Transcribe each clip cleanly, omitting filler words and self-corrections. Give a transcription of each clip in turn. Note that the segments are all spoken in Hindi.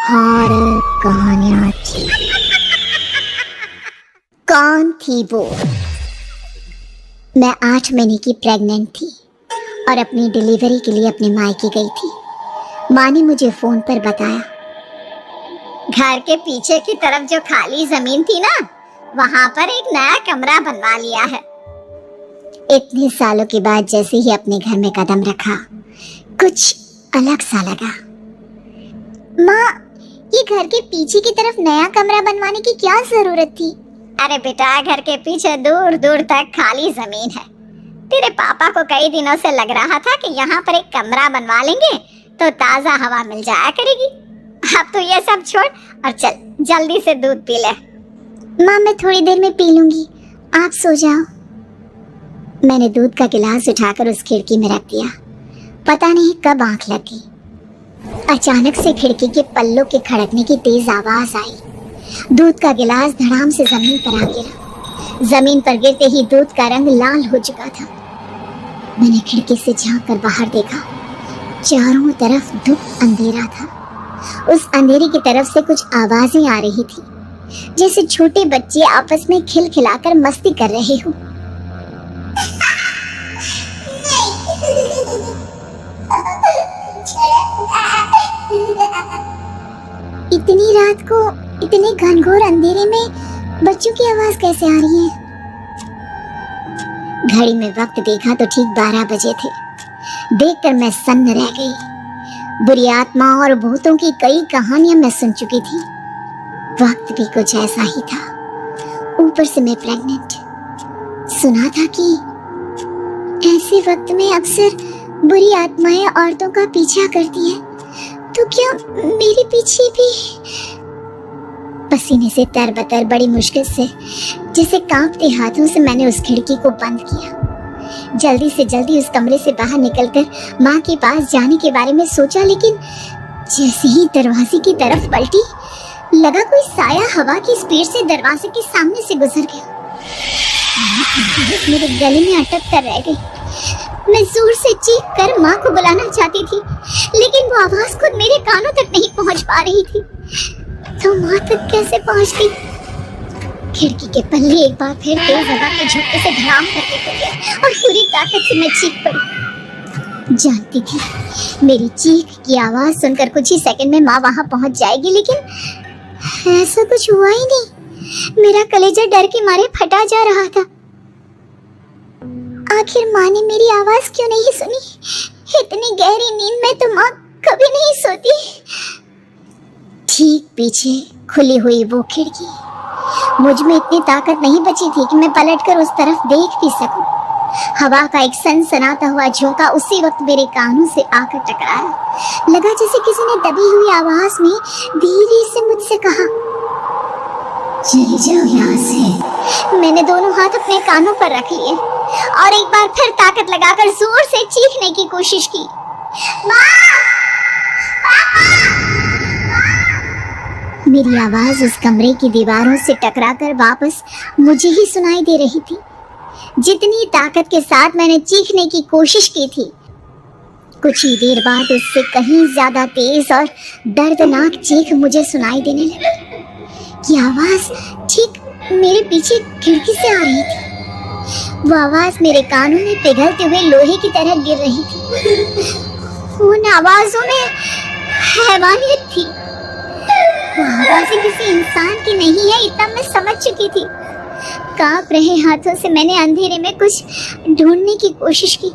हॉरर कहानियां थी। कौन थी वो? मैं 8 महीने की प्रेग्नेंट थी और अपनी डिलीवरी के लिए अपने मायके गई थी। माँ ने मुझे फोन पर बताया, घर के पीछे की तरफ जो खाली जमीन थी ना, वहां पर एक नया कमरा बनवा लिया है। इतने सालों के बाद जैसे ही अपने घर में कदम रखा, कुछ अलग सा लगा। माँ, ये घर के पीछे की तरफ नया कमरा बनवाने की क्या जरूरत थी? अरे बेटा, घर के पीछे दूर दूर तक खाली जमीन है। तेरे पापा को कई दिनों से लग रहा था कि यहाँ पर एक कमरा बनवा लेंगे तो ताजा हवा मिल जाया करेगी। अब तो ये सब छोड़ और चल जल्दी से दूध पी ले। माँ, मैं थोड़ी देर में पी लूंगी, आप सो जाओ। मैंने दूध का गिलास उठाकर उस खिड़की में रख दिया। पता नहीं कब आंख लग गई। अचानक से खिड़की के पल्लों के खड़कने की तेज आवाज आई। दूध का गिलास धड़ाम से जमीन पर आ गिरा। जमीन पर गिरते ही दूध का रंग लाल हो चुका था। मैंने खिड़की से झांक कर बाहर देखा। चारों तरफ धुप अंधेरा था। उस अंधेरे की तरफ से कुछ आवाजें आ रही थी, जैसे छोटे बच्चे आपस में खिलखिलाकर मस्ती कर रहे हो। इतनी रात को इतने घनघोर अंधेरे में बच्चों की आवाज कैसे आ रही है? घड़ी में वक्त देखा तो ठीक 12 बजे थे। देखकर मैं सन्न रह गई। बुरी आत्मा और भूतों की कई कहानियां मैं सुन चुकी थी। वक्त भी कुछ ऐसा ही था। ऊपर से मैं प्रेग्नेंट। सुना था कि ऐसे वक्त में अक्सर बुरी आत्माएं औरतों का पीछा करती है, तो क्या मेरे पीछे भी? पसीने से तरबतर बड़ी मुश्किल से, जैसे कांपते हाथों से मैंने उस खिड़की को बंद किया। जल्दी से जल्दी उस कमरे से बाहर निकलकर माँ के पास जाने के बारे में सोचा, लेकिन जैसे ही दरवाजे की तरफ पलटी, लगा कोई साया हवा की स्पीड से दरवाजे के सामने से गुजर गया। मेरे गले में अटक कर रह गई। मैं जोर से चीख कर माँ को बुलाना चाहती थी, लेकिन वो आवाज खुद मेरे कानों तक नहीं पहुँच पा रही थी। तो माँ तक कैसे पहुँचती? खिड़की के पल्ले एक बार फिर तेज हवा के झटके से धड़ाम करके खुले और पूरी ताकत से मैं चीख पड़ी। जानती थी मेरी चीख की आवाज सुनकर कुछ ही सेकंड में माँ वहां पहुंच जाएगी, लेकिन ऐसा कुछ हुआ ही नहीं। मेरा कलेजा डर के मारे फटा जा रहा था। आखिर माँ ने मेरी आवाज क्यों नहीं सुनी? इतनी गहरी नींद में तो माँ कभी नहीं सोती। ठीक पीछे खुली हुई वो खिड़की। मुझ में इतनी ताकत नहीं बची थी कि मैं पलटकर उस तरफ देख भी सकूं। हवा का एक सनसनाता हुआ झोंका उसी वक्त मेरे कानों से आकर टकराया। लगा जैसे किसी ने दबी हुई आवाज में धीरे से मुझसे कहा, चली जाओ यहाँ से। मैंने दोनों हाथ अपने कानों पर रख लिए और एक बार फिर ताकत लगाकर जोर से चीखने की कोशिश की। मेरी आवाज उस कमरे की दीवारों से टकराकर वापस मुझे ही सुनाई दे रही थी। जितनी ताकत के साथ मैंने चीखने की कोशिश की थी, कुछ ही देर बाद उससे कहीं ज्यादा तेज और दर्दनाक चीख मुझे सुनाई देने लगी। ये आवाज ठीक मेरे पीछे खिड़की से आ रही थी। वो आवाज मेरे कानों में पिघलते हुए लोहे की तरह गिर रही थी। उन आवाजों में हैवानियत थी। वो आवाजें किसी इंसान की नहीं है, इतना मैं समझ चुकी थी। कांप रहे हाथों से मैंने अंधेरे में कुछ ढूंढने की कोशिश की।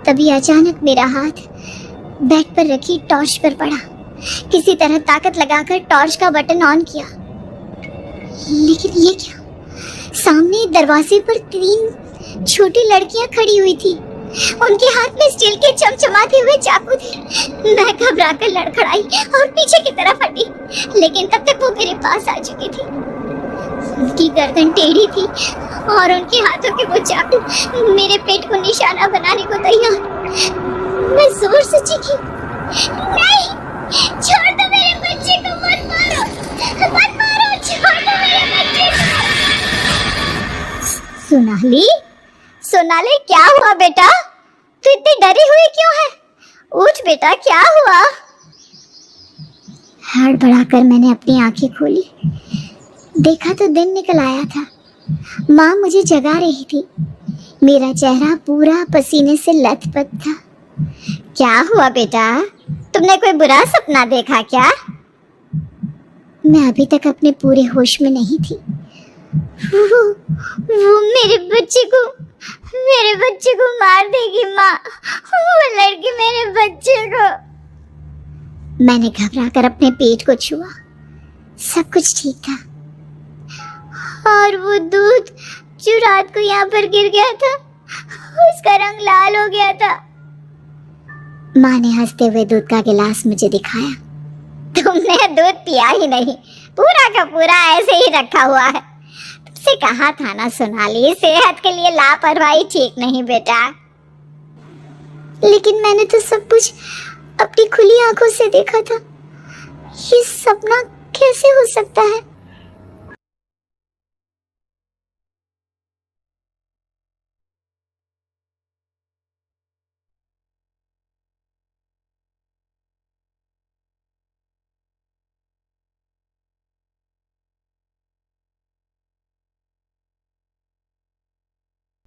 तभी अचानक मेरा हाथ बेड पर रखी टॉर्च पर पड़ा। किसी तरह ताकत लगाकर टॉर्च का बटन ऑन किया, लेकिन ये क्या? सामने दरवाजे पर 3 छोटी लड़कियां खड़ी हुई थी। उनके हाथ में स्टील के चमचमाते हुए चाकू थे। मैं घबराकर लड़खड़ाई और पीछे की तरफ हटी, लेकिन तब तक वो मेरे पास आ चुकी थी। उनकी गर्दन टेढ़ी थी और उनके हाथों के वो चाकू मेरे पेट को निशाना बनाने को तैयार। मैं जोर से चीखी, नहीं, छोड़ दो मेरे बच्चे को, मत मारो, मत मारो, छोड़ दो मेरे बच्चे को। सोनाली, सोनाली, क्या हुआ बेटा? तू इतनी डरी हुई क्यों है? उठ बेटा, क्या हुआ? हड़बड़ाकर मैंने अपनी आंखें खोली। देखा तो दिन निकल आया था। माँ मुझे जगा रही थी। मेरा चेहरा पूरा पसीने से लथपथ था। क्या हुआ बेटा, तुमने कोई बुरा सपना देखा क्या? मैं अभी तक अपने पूरे होश में नहीं थी। वो मेरे बच्चे को मार देगी माँ। वो लड़की मेरे बच्चे को। मैंने घबराकर अपने पेट को छुआ। सब कुछ ठीक था। और वो दूध जो रात को यहाँ पर गिर गया था, उसका रंग लाल हो गया था। माँ ने हंसते हुए दूध का गिलास मुझे दिखाया। तुमने दूध पिया ही नहीं, पूरा का पूरा ऐसे ही रखा हुआ है। तुमसे कहा था ना सोनाली, सेहत के लिए लापरवाही ठीक नहीं बेटा। लेकिन मैंने तो सब कुछ अपनी खुली आंखों से देखा था। ये सपना कैसे हो सकता है?